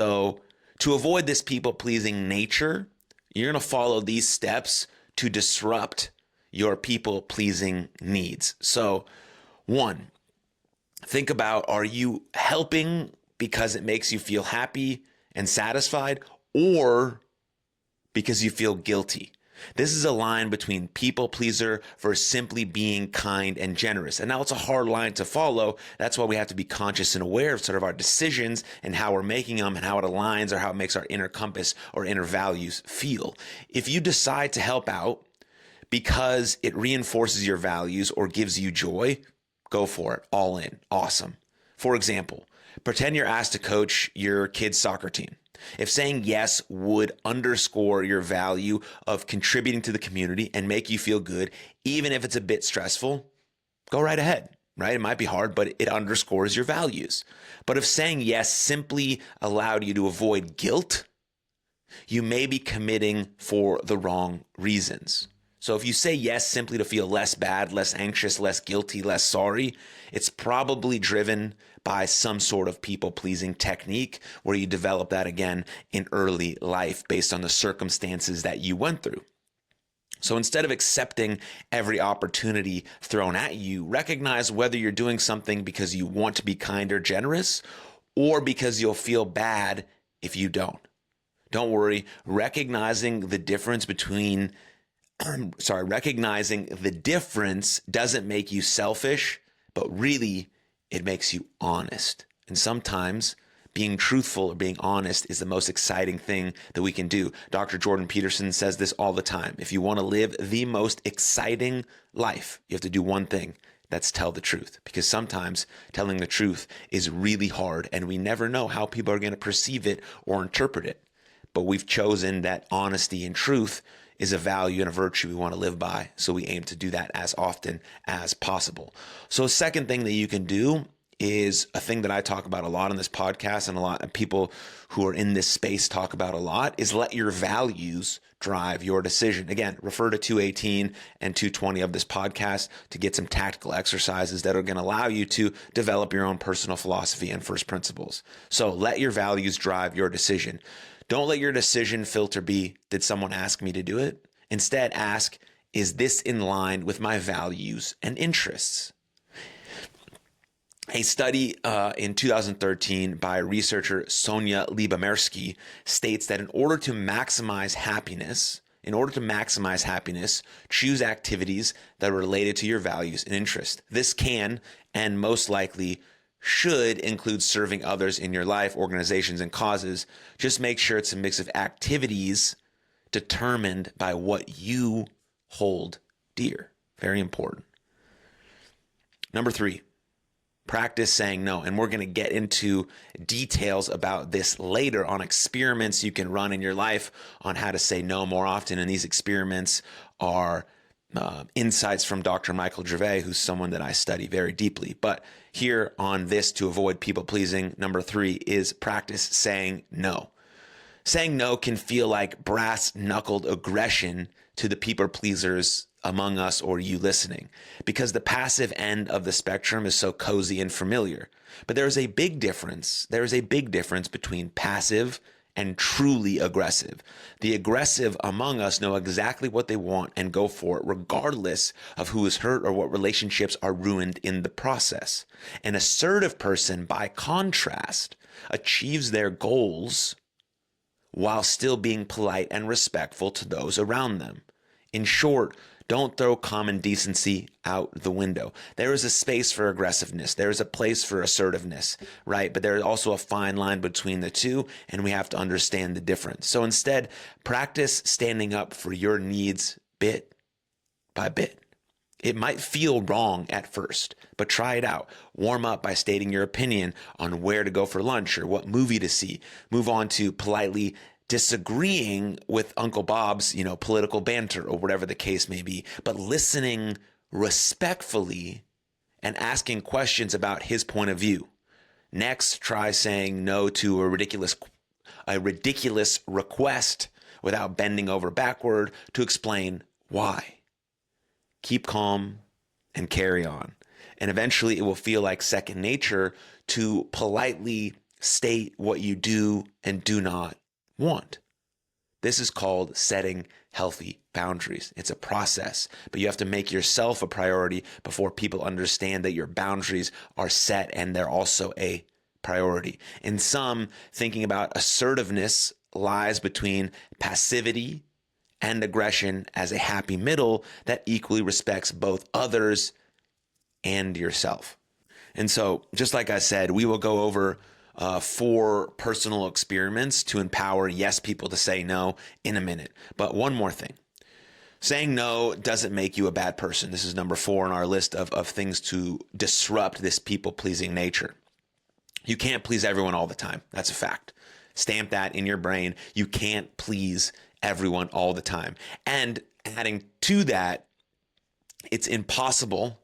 So to avoid this people-pleasing nature, you're going to follow these steps to disrupt your people-pleasing needs. So one, think about, are you helping because it makes you feel happy and satisfied, or because you feel guilty? This is a line between people pleaser versus simply being kind and generous. And now it's a hard line to follow. That's why we have to be conscious and aware of sort of our decisions and how we're making them and how it aligns or how it makes our inner compass or inner values feel. If you decide to help out because it reinforces your values or gives you joy, go for it. All in. Awesome. For example, pretend you're asked to coach your kid's soccer team. If saying yes would underscore your value of contributing to the community and make you feel good, even if it's a bit stressful, go right ahead, right? It might be hard, but it underscores your values. But if saying yes simply allowed you to avoid guilt, you may be committing for the wrong reasons. So if you say yes simply to feel less bad, less anxious, less guilty, less sorry, it's probably driven by some sort of people-pleasing technique where you develop that again in early life based on the circumstances that you went through. So instead of accepting every opportunity thrown at you, recognize whether you're doing something because you want to be kind or generous or because you'll feel bad if you don't. Don't worry, recognizing the difference doesn't make you selfish, but really it makes you honest. And sometimes being truthful or being honest is the most exciting thing that we can do. Dr. Jordan Peterson says this all the time. If you want to live the most exciting life, you have to do one thing. That's tell the truth. Because sometimes telling the truth is really hard and we never know how people are going to perceive it or interpret it. But we've chosen that honesty and truth is a value and a virtue we want to live by. So we aim to do that as often as possible. So a second thing that you can do is a thing that I talk about a lot on this podcast and a lot of people who are in this space talk about a lot is let your values drive your decision. Again, refer to 218 and 220 of this podcast to get some tactical exercises that are going to allow you to develop your own personal philosophy and first principles. So let your values drive your decision. Don't let your decision filter be, did someone ask me to do it? Instead, ask, is this in line with my values and interests? A study in 2013 by researcher Sonia Lyubomirsky states that in order to maximize happiness, choose activities that are related to your values and interests. This can, and most likely should, include serving others in your life, organizations, and causes. Just make sure it's a mix of activities determined by what you hold dear. Very important. Number 3, practice saying no. And we're going to get into details about this later on experiments you can run in your life on how to say no more often. And these experiments are insights from Dr. Michael Gervais, who's someone that I study very deeply. But here on this, to avoid people pleasing, number 3 is practice saying no. Saying no can feel like brass knuckled aggression to the people pleasers among us or you listening, because the passive end of the spectrum is so cozy and familiar. But there is a big difference. There is a big difference between passive and truly aggressive. The aggressive among us know exactly what they want and go for it, regardless of who is hurt or what relationships are ruined in the process. An assertive person, by contrast, achieves their goals while still being polite and respectful to those around them. In short, don't throw common decency out the window. There is a space for aggressiveness. There is a place for assertiveness, right? But there is also a fine line between the two, and we have to understand the difference. So instead, practice standing up for your needs bit by bit. It might feel wrong at first, but try it out. Warm up by stating your opinion on where to go for lunch or what movie to see. Move on to politely disagreeing with Uncle Bob's, political banter or whatever the case may be, but listening respectfully and asking questions about his point of view. Next, try saying no to a ridiculous request without bending over backward to explain why. Keep calm and carry on. And eventually it will feel like second nature to politely state what you do and do not want. This is called setting healthy boundaries. It's a process, but you have to make yourself a priority before people understand that your boundaries are set and they're also a priority. In some, thinking about assertiveness lies between passivity and aggression as a happy middle that equally respects both others and yourself. And so, just like I said, we will go over 4 personal experiments to empower yes people to say no in a minute. But one more thing. Saying no doesn't make you a bad person. This is number 4 on our list of things to disrupt this people-pleasing nature. You can't please everyone all the time. That's a fact. Stamp that in your brain. You can't please everyone all the time. And adding to that, it's impossible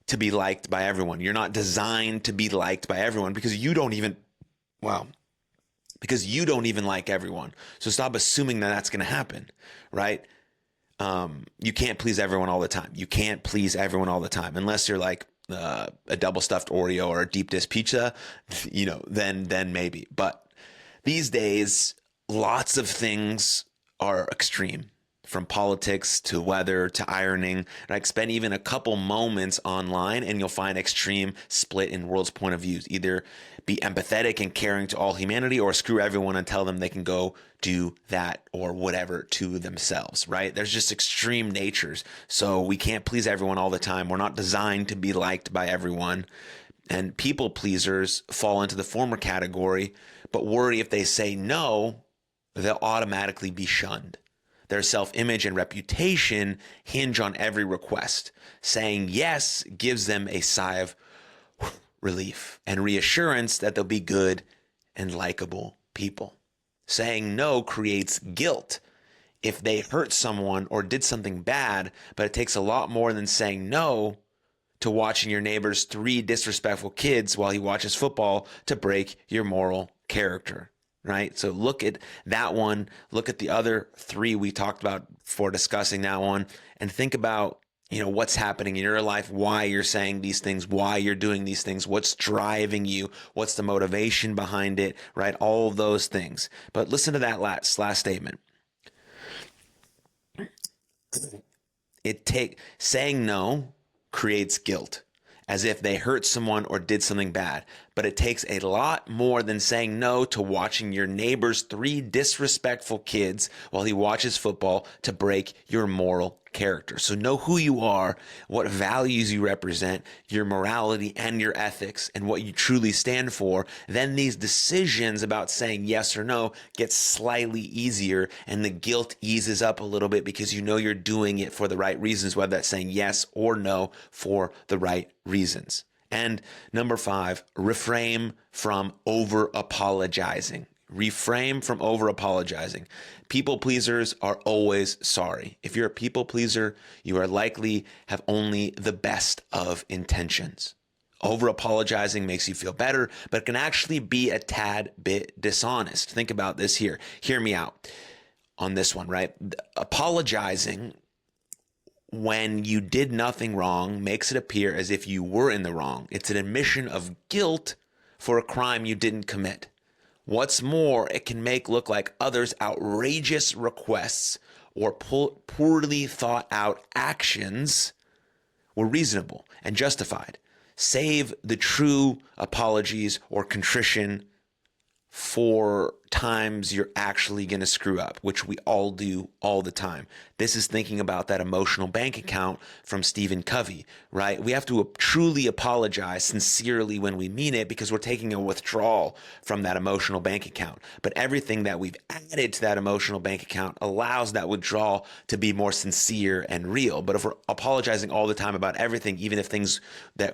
to be liked by everyone. You're not designed to be liked by everyone because you don't even like everyone. So stop assuming that that's going to happen, right? You can't please everyone all the time. You can't please everyone all the time unless you're like a double stuffed Oreo or a deep dish pizza, then maybe. But these days, lots of things are extreme. From politics to weather to ironing. Like spend even a couple moments online and you'll find extreme split in world's point of views. Either be empathetic and caring to all humanity or screw everyone and tell them they can go do that or whatever to themselves, right? There's just extreme natures. So we can't please everyone all the time. We're not designed to be liked by everyone. And people pleasers fall into the former category, but worry if they say no, they'll automatically be shunned. Their self-image and reputation hinge on every request. Saying yes gives them a sigh of relief and reassurance that they'll be good and likable people. Saying no creates guilt if they hurt someone or did something bad, but it takes a lot more than saying no to watching your neighbor's 3 disrespectful kids while he watches football to break your moral character. Right? So look at that one, look at the other 3 we talked about for discussing that one, and think about, what's happening in your life, why you're saying these things, why you're doing these things, what's driving you, what's the motivation behind it, right? All of those things. But listen to that last statement. Saying no creates guilt, as if they hurt someone or did something bad. But it takes a lot more than saying no to watching your neighbor's 3 disrespectful kids while he watches football to break your moral character. So know who you are, what values you represent, your morality and your ethics, and what you truly stand for. Then these decisions about saying yes or no get slightly easier, and the guilt eases up a little bit because you know you're doing it for the right reasons, whether that's saying yes or no for the right reasons. And number 5, refrain from over apologizing. Refrain from over apologizing. People pleasers are always sorry. If you're a people pleaser, you are likely have only the best of intentions. Over apologizing makes you feel better, but it can actually be a tad bit dishonest. Think about this here. Hear me out on this one, right? Apologizing when you did nothing wrong makes it appear as if you were in the wrong. It's an admission of guilt for a crime you didn't commit. What's more, it can make look like others' outrageous requests or poorly thought out actions were reasonable and justified. Save the true apologies or contrition for times you're actually going to screw up, which we all do all the time. This is thinking about that emotional bank account from Stephen Covey, right? We have to truly apologize sincerely when we mean it because we're taking a withdrawal from that emotional bank account. But everything that we've added to that emotional bank account allows that withdrawal to be more sincere and real. But if we're apologizing all the time about everything, even if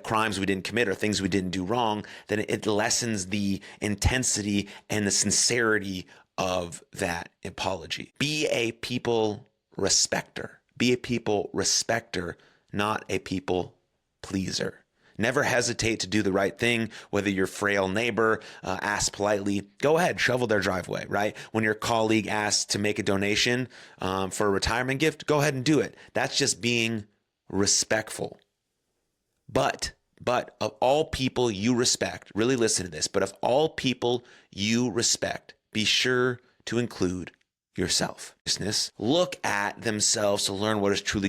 crimes we didn't commit or things we didn't do wrong, then it lessens the intensity and the sincerity of that apology. Be a people respecter. Be a people respecter, not a people pleaser. Never hesitate to do the right thing, whether your frail neighbor asks politely, go ahead, shovel their driveway, right? When your colleague asks to make a donation for a retirement gift, go ahead and do it. That's just being respectful. But But of all people you respect, really listen to this, but of all people you respect, be sure to include yourself. Look at themselves to learn what is truly